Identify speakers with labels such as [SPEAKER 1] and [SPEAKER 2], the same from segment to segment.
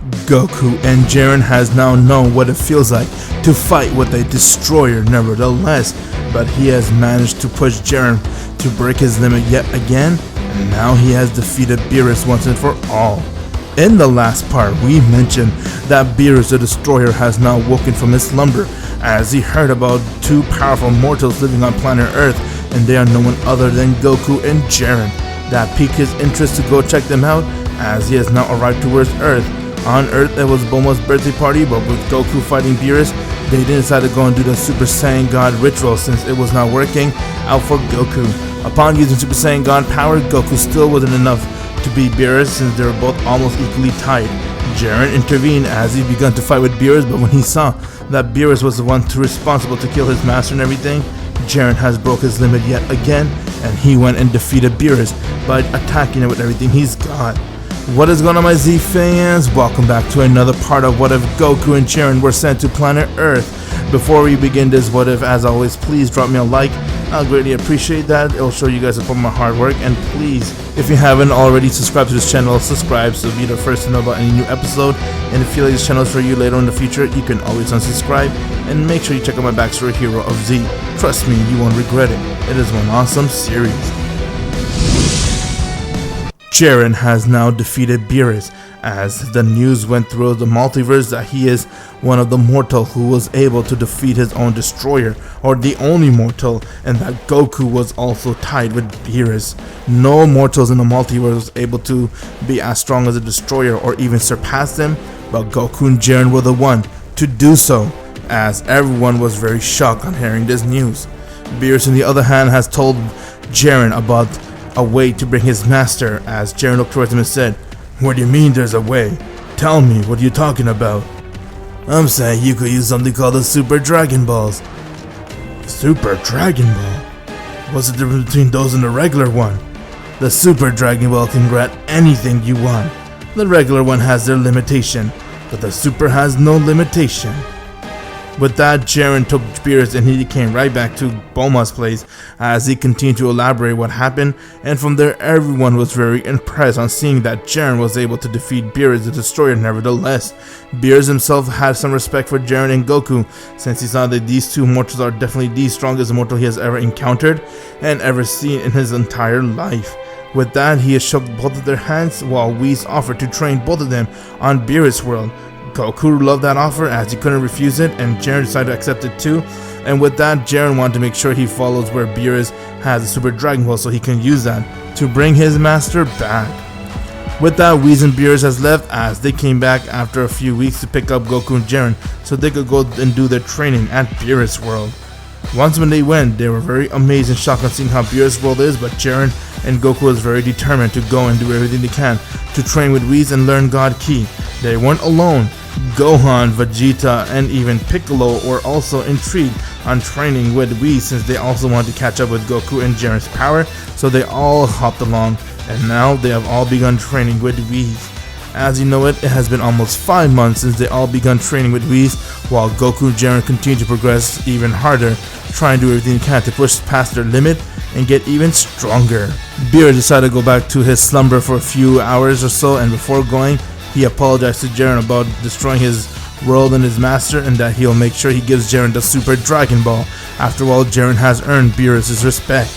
[SPEAKER 1] Goku and Jiren has now known what it feels like to fight with a destroyer nevertheless, but he has managed to push Jiren to break his limit yet again, and now he has defeated Beerus once and for all. In the last part, we mentioned that Beerus the Destroyer has now woken from his slumber as he heard about two powerful mortals living on planet Earth, and they are no one other than Goku and Jiren. That piqued his interest to go check them out as he has now arrived towards Earth. On Earth, it was Bulma's birthday party, but with Goku fighting Beerus, they decided to go and do the Super Saiyan God ritual since it was not working out for Goku. Upon using Super Saiyan God power, Goku still wasn't enough to beat Beerus since they were both almost equally tied. Jiren intervened as he began to fight with Beerus, but when he saw that Beerus was the one responsible to kill his master and everything, Jiren has broke his limit yet again, and he went and defeated Beerus by attacking it with everything he's got. What is going on, my Z fans? Welcome back to another part of What If Goku and Jiren were sent to planet Earth. Before we begin this What If, as always, please drop me a like. I'll greatly appreciate that. It'll show you guys support my hard work. And please, if you haven't already subscribed to this channel, subscribe so you'll be the first to know about any new episode. And if you feel like this channel is for you later in the future, you can always unsubscribe. And make sure you check out my backstory hero of Z. Trust me, you won't regret it. It is one awesome series. Jiren has now defeated Beerus as the news went through the multiverse that he is one of the mortal who was able to defeat his own destroyer, or the only mortal, and that Goku was also tied with Beerus. No mortals in the multiverse was able to be as strong as a destroyer or even surpass them, but Goku and Jiren were the one to do so, as everyone was very shocked on hearing this news. Beerus, on the other hand, has told Jiren about a way to bring his master, as Jiren looked towards him and said, "What do you mean there's a way? Tell me, what are you talking about?" "I'm saying you could use something called the Super Dragon Balls." Super Dragon Ball? What's the difference between those and the regular one? The Super Dragon Ball can grant anything you want. The regular one has their limitation, but the Super has no limitation. With that, Jiren took Beerus and he came right back to Bulma's place as he continued to elaborate what happened, and from there everyone was very impressed on seeing that Jiren was able to defeat Beerus the Destroyer nevertheless. Beerus himself had some respect for Jiren and Goku since he saw that these two mortals are definitely the strongest mortal he has ever encountered and ever seen in his entire life. With that, he has shook both of their hands while Whis offered to train both of them on Beerus world. Goku loved that offer as he couldn't refuse it, and Jiren decided to accept it too. And with that, Jiren wanted to make sure he follows where Beerus has the Super Dragon Ball so he can use that to bring his master back. With that, Whis and Beerus has left as they came back after a few weeks to pick up Goku and Jiren so they could go and do their training at Beerus World. Once when they went, they were very amazed and shocked on seeing how Beerus World is, but Jiren and Goku was very determined to go and do everything they can to train with Whis and learn God Ki. They weren't alone. Gohan, Vegeta, and even Piccolo were also intrigued on training with Whis since they also wanted to catch up with Goku and Jiren's power, so they all hopped along, and now they have all begun training with Whis. As you know it has been almost 5 months since they all begun training with Whis, while Goku and Jiren continue to progress even harder, trying to do everything they can to push past their limit and get even stronger. Beerus decided to go back to his slumber for a few hours or so, and before going, he apologized to Jiren about destroying his world and his master, and that he'll make sure he gives Jiren the Super Dragon Ball. After all, Jiren has earned Beerus' respect,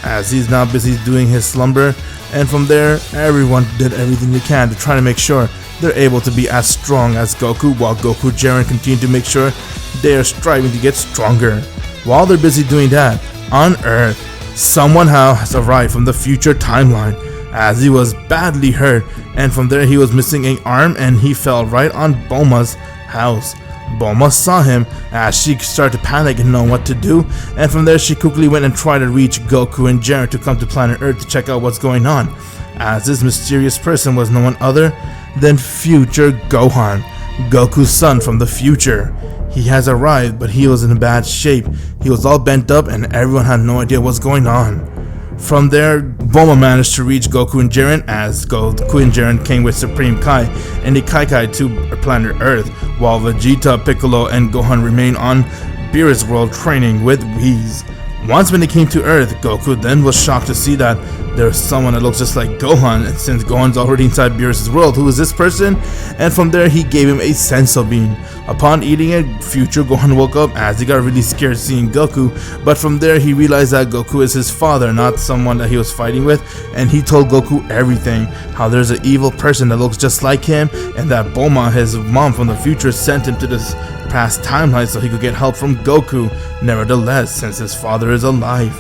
[SPEAKER 1] as he's now busy doing his slumber, and from there, everyone did everything they can to try to make sure they're able to be as strong as Goku, while Goku and Jiren continue to make sure they are striving to get stronger. While they're busy doing that, on Earth, someone has arrived from the future timeline, as he was badly hurt, and from there he was missing an arm and he fell right on Bulma's house. Bulma saw him as she started to panic and know what to do, and from there she quickly went and tried to reach Goku and Jiren to come to planet Earth to check out what's going on, as this mysterious person was no one other than future Gohan, Goku's son from the future. He has arrived, but he was in bad shape. He was all bent up and everyone had no idea what's going on. From there, Bulma managed to reach Goku and Jiren as Goku and Jiren came with Supreme Kai and the Kai to planet Earth, while Vegeta, Piccolo, and Gohan remained on Beerus World training with Whis. Once when they came to Earth, Goku then was shocked to see that there's someone that looks just like Gohan, and since Gohan's already inside Beerus' world, who is this person? And from there he gave him a senso bean. Upon eating it, future Gohan woke up as he got really scared seeing Goku, but from there he realized that Goku is his father, not someone that he was fighting with, and he told Goku everything, how there's an evil person that looks just like him, and that Bulma, his mom from the future, sent him to this past timeline so he could get help from Goku, nevertheless, since his father is alive.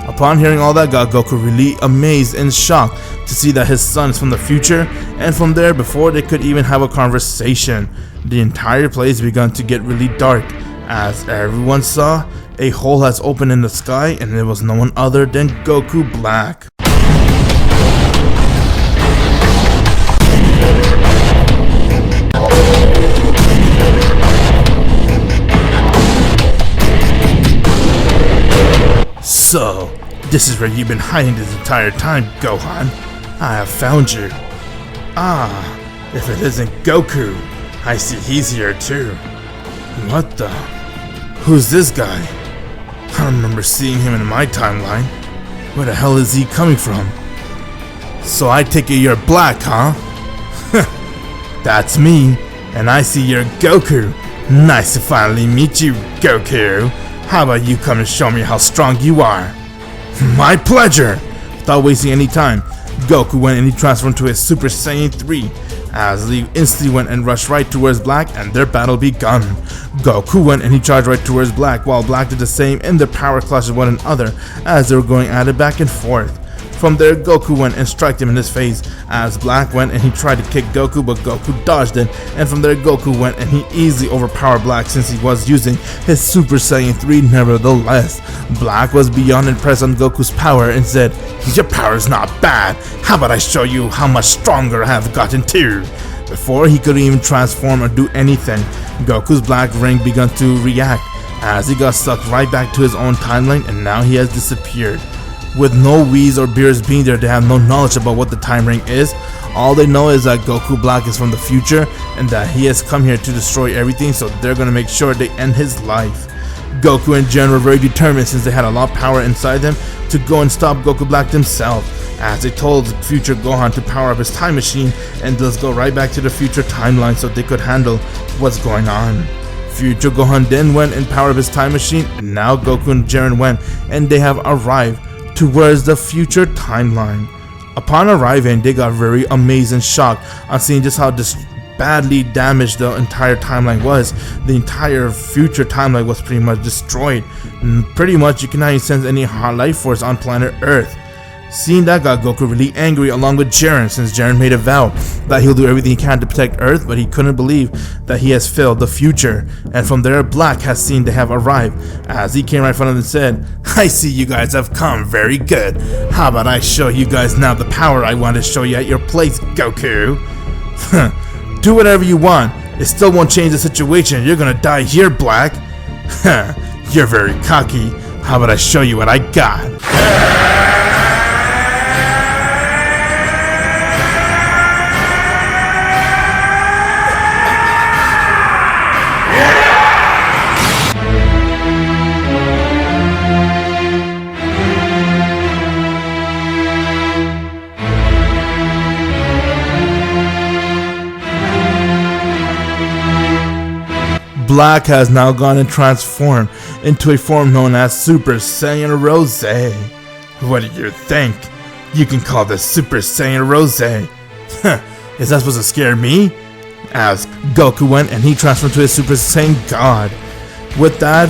[SPEAKER 1] Upon hearing all that, got Goku really amazed and shocked to see that his son is from the future, and from there, before they could even have a conversation, the entire place began to get really dark, as everyone saw a hole has opened in the sky, and it was no one other than Goku Black. So, this is where you've been hiding this entire time, Gohan. I have found you. Ah, if it isn't Goku, I see he's here too. What the? Who's this guy? I don't remember seeing him in my timeline. Where the hell is he coming from? So I take it you're Black, huh? That's me, and I see you're Goku. Nice to finally meet you, Goku. How about you come and show me how strong you are? My pleasure! Without wasting any time, Goku went and he transformed to his Super Saiyan 3, as he instantly went and rushed right towards Black, and their battle begun. Goku went and he charged right towards Black, while Black did the same, and their power clashed with one another as they were going at it back and forth. From there, Goku went and struck him in his face, as Black went and he tried to kick Goku, but Goku dodged it, and from there Goku went and he easily overpowered Black since he was using his Super Saiyan 3 nevertheless. Black was beyond impressed on Goku's power and said, "Your power's not bad, how about I show you how much stronger I have gotten too?" Before he could even transform or do anything, Goku's black ring began to react, as he got sucked right back to his own timeline, and now he has disappeared. With no Whis or Beerus being there, they have no knowledge about what the time ring is. All they know is that Goku Black is from the future and that he has come here to destroy everything, so they're gonna make sure they end his life. Goku and Jiren were very determined, since they had a lot of power inside them, to go and stop Goku Black themselves, as they told future Gohan to power up his time machine and just go right back to the future timeline so they could handle what's going on. Future Gohan then went and powered up his time machine, and now Goku and Jiren went and they have arrived towards the future timeline. Upon arriving, they got very amazed and shocked on seeing just how badly damaged the entire timeline was. The entire future timeline was pretty much destroyed, and pretty much you cannot even sense any life force on planet Earth. Seeing that got Goku really angry, along with Jiren, since Jiren made a vow that he'll do everything he can to protect Earth, but he couldn't believe that he has failed the future. And from there, Black has seen they have arrived, as he came right in front of them and said, "I see you guys have come, very good. How about I show you guys now the power I want to show you at your place, Goku?" "Do whatever you want, it still won't change the situation. You're gonna die here, Black." "You're very cocky. How about I show you what I got?" Black has now gone and transformed into a form known as Super Saiyan Rose. What do you think? You can call this Super Saiyan Rose. Is that supposed to scare me? As Goku went and he transformed to his Super Saiyan God. With that,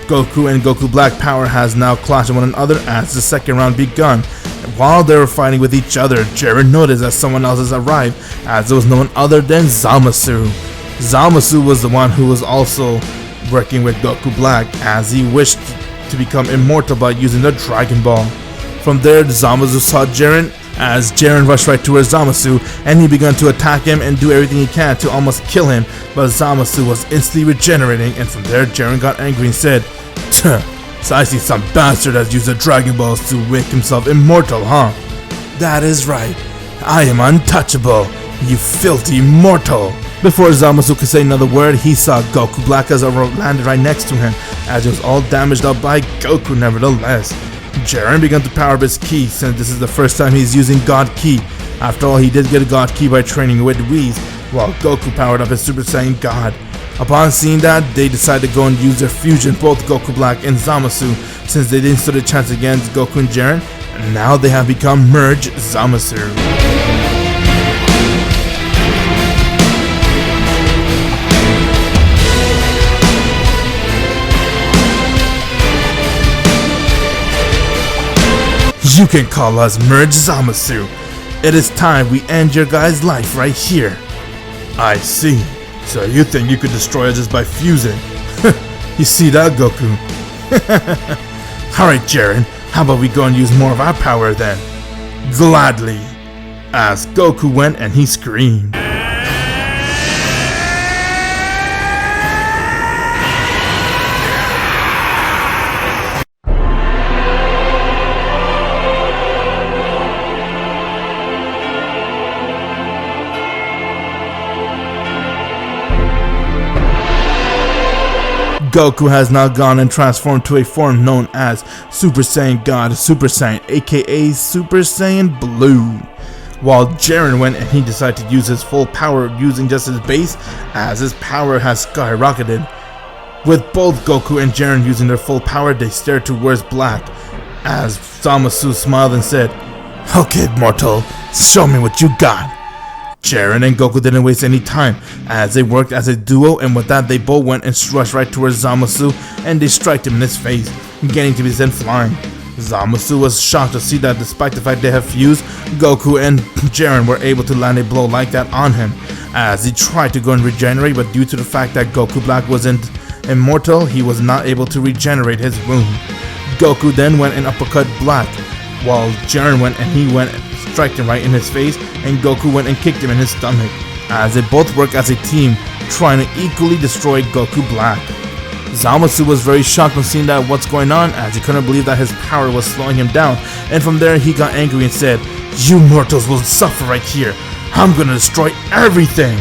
[SPEAKER 1] Goku and Goku Black power has now clashed with one another as the second round begun. While they were fighting with each other, Jiren noticed that someone else has arrived, as it was no one other than Zamasu. Zamasu was the one who was also working with Goku Black, as he wished to become immortal by using the Dragon Ball. From there, Zamasu saw Jiren, as Jiren rushed right towards Zamasu, and he began to attack him and do everything he can to almost kill him, but Zamasu was instantly regenerating, and from there Jiren got angry and said, "So I see some bastard has used the Dragon Balls to make himself immortal, huh? That is right, I am untouchable, you filthy mortal." Before Zamasu could say another word, he saw Goku Black as landed right next to him, as it was all damaged up by Goku nevertheless. Jiren began to power up his ki since this is the first time he's using God Ki. After all, he did get a God Ki by training with Whis, while Goku powered up his Super Saiyan God. Upon seeing that, they decided to go and use their fusion, both Goku Black and Zamasu, since they didn't stand a chance against Goku and Jiren, and now they have become Merge Zamasu. You can call us Merge Zamasu. It is time we end your guys' life right here. I see. So you think you could destroy us just by fusing? You see that, Goku? Alright, Jiren, how about we go and use more of our power then? Gladly. As Goku went and he screamed. Goku has now gone and transformed to a form known as Super Saiyan God Super Saiyan, aka Super Saiyan Blue. While Jiren went and he decided to use his full power using just his base, as his power has skyrocketed. With both Goku and Jiren using their full power, they stared towards Black, as Zamasu smiled and said, "Okay, mortal, show me what you got." Jiren and Goku didn't waste any time, as they worked as a duo, and with that they both went and rushed right towards Zamasu and they struck him in his face, getting to be sent flying. Zamasu was shocked to see that despite the fact they have fused, Goku and Jiren were able to land a blow like that on him, as he tried to go and regenerate, but due to the fact that Goku Black wasn't immortal, he was not able to regenerate his wound. Goku then went and uppercut Black, while Jiren went and he went and struck him right in his face, and Goku went and kicked him in his stomach, as they both work as a team, trying to equally destroy Goku Black. Zamasu was very shocked on seeing that what's going on, as he couldn't believe that his power was slowing him down, and from there he got angry and said, "You mortals will suffer right here. I'm gonna destroy everything."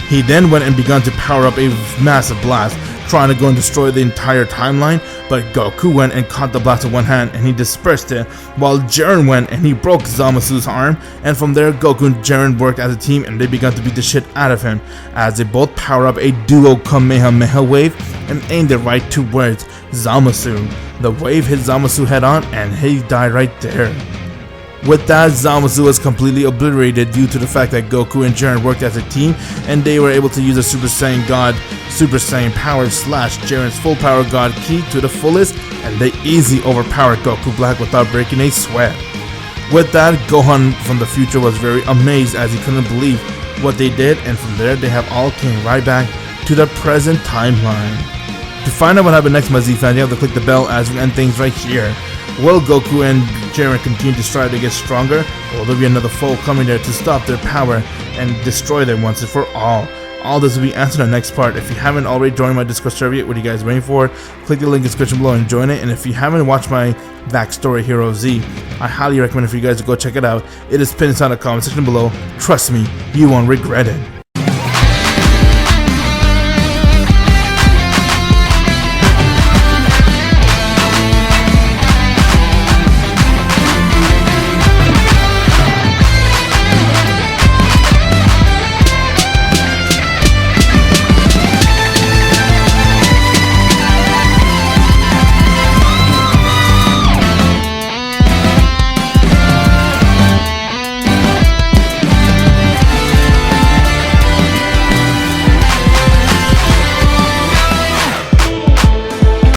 [SPEAKER 1] He then went and began to power up a massive blast, trying to go and destroy the entire timeline, but Goku went and caught the blast with one hand and he dispersed it, while Jiren went and he broke Zamasu's arm, and from there Goku and Jiren worked as a team and they began to beat the shit out of him, as they both power up a duo Kamehameha wave and aimed it right towards Zamasu. The wave hit Zamasu head on and he died right there. With that, Zamasu was completely obliterated due to the fact that Goku and Jiren worked as a team and they were able to use a Super Saiyan God Super Saiyan power slash Jiren's full power God Ki to the fullest, and they easily overpowered Goku Black without breaking a sweat. With that, Gohan from the future was very amazed as he couldn't believe what they did, and from there they have all came right back to the present timeline. To find out what happened next, my Z fans, you have to click the bell as we end things right here. Will Goku and Jiren continue to strive to get stronger, or will there be another foe coming there to stop their power and destroy them once and for all? All this will be answered in the next part. If you haven't already joined my Discord server yet, what are you guys waiting for? Click the link in the description below and join it. And if you haven't watched my backstory Hero Z, I highly recommend for you guys to go check it out. It is pinned inside the comment section below. Trust me, you won't regret it.